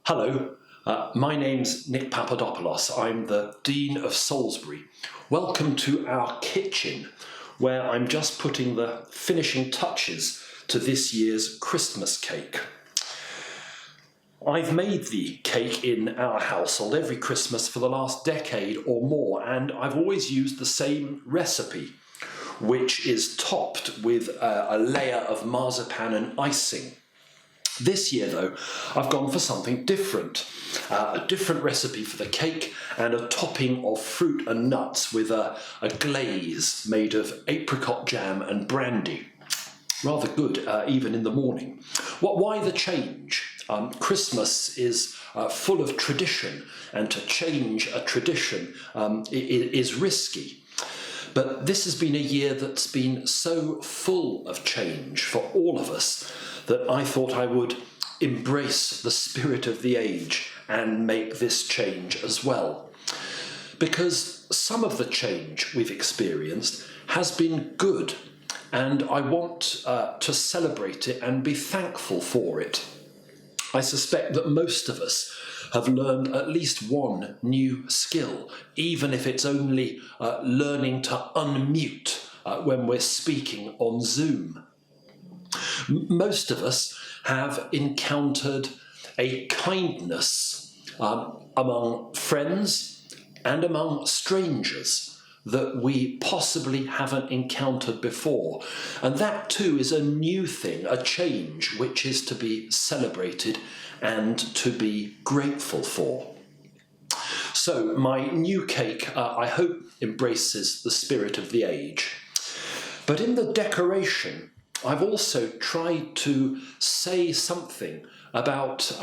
Hello, my name's Nick Papadopoulos. I'm the Dean of Salisbury. Welcome to our kitchen, where I'm just putting the finishing touches to this year's Christmas cake. I've made the cake in our household every Christmas for the last decade or more, and I've always used the same recipe, which is topped with a layer of marzipan and icing. This year, though, I've gone for something different. A different recipe for the cake and a topping of fruit and nuts with a glaze made of apricot jam and brandy. Rather good, even in the morning. Why the change? Christmas is full of tradition, and to change a tradition is risky. But this has been a year that's been so full of change for all of us that I thought I would embrace the spirit of the age and make this change as well. Because some of the change we've experienced has been good, and I want to celebrate it and be thankful for it. I suspect that most of us have learned at least one new skill, even if it's only learning to unmute when we're speaking on Zoom. Most of us have encountered a kindness among friends and among strangers that we possibly haven't encountered before. And that too is a new thing, a change which is to be celebrated and to be grateful for. So my new cake, I hope, embraces the spirit of the age. But in the decoration, I've also tried to say something about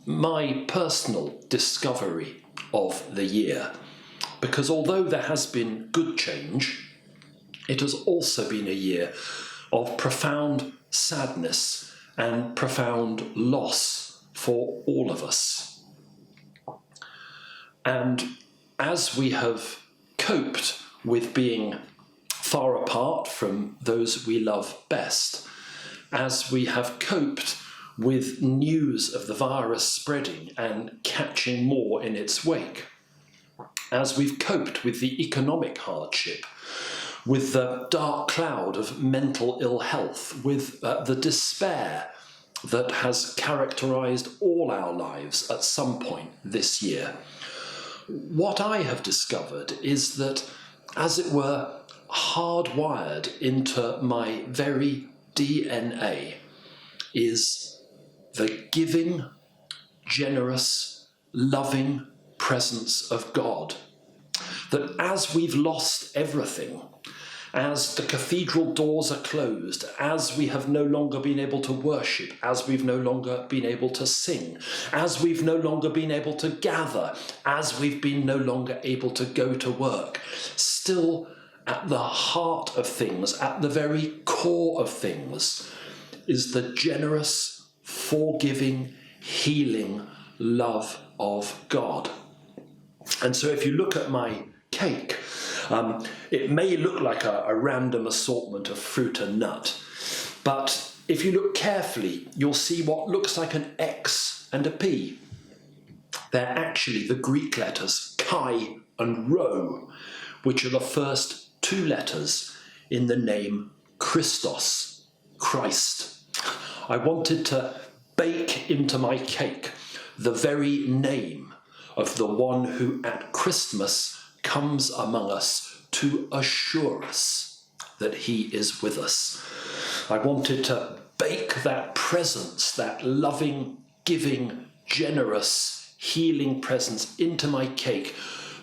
my personal discovery of the year. Because although there has been good change, it has also been a year of profound sadness and profound loss for all of us. And as we have coped with being far apart from those we love best, as we have coped with news of the virus spreading and catching more in its wake, as we've coped with the economic hardship, with the dark cloud of mental ill health, with the despair that has characterized all our lives at some point this year, what I have discovered is that, as it were, hardwired into my very DNA is the giving, generous, loving presence of God. That as we've lost everything, as the cathedral doors are closed, as we have no longer been able to worship, as we've no longer been able to sing, as we've no longer been able to gather, as we've been no longer able to go to work, still at the heart of things, at the very core of things, is the generous, forgiving, healing love of God. And so if you look at my cake, it may look like a random assortment of fruit and nut, but if you look carefully, you'll see what looks like an X and a P. They're actually the Greek letters chi and rho, which are the first two letters in the name Christos, Christ. I wanted to bake into my cake the very name of the one who at Christmas comes among us to assure us that he is with us. I wanted to bake that presence, that loving, giving, generous, healing presence into my cake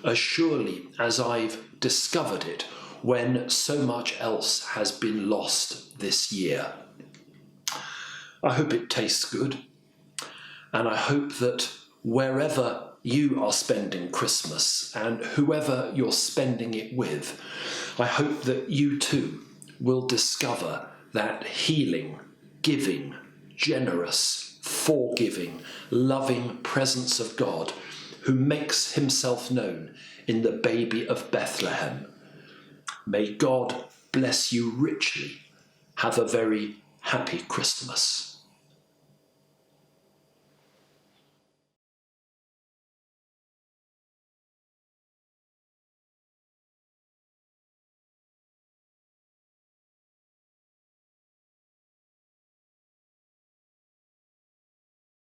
as surely as I've discovered it when so much else has been lost this year. I hope it tastes good, and I hope that wherever you are spending Christmas and whoever you're spending it with, I hope that you too will discover that healing, giving, generous, forgiving, loving presence of God who makes himself known in the baby of Bethlehem. May God bless you richly. Have a very happy Christmas.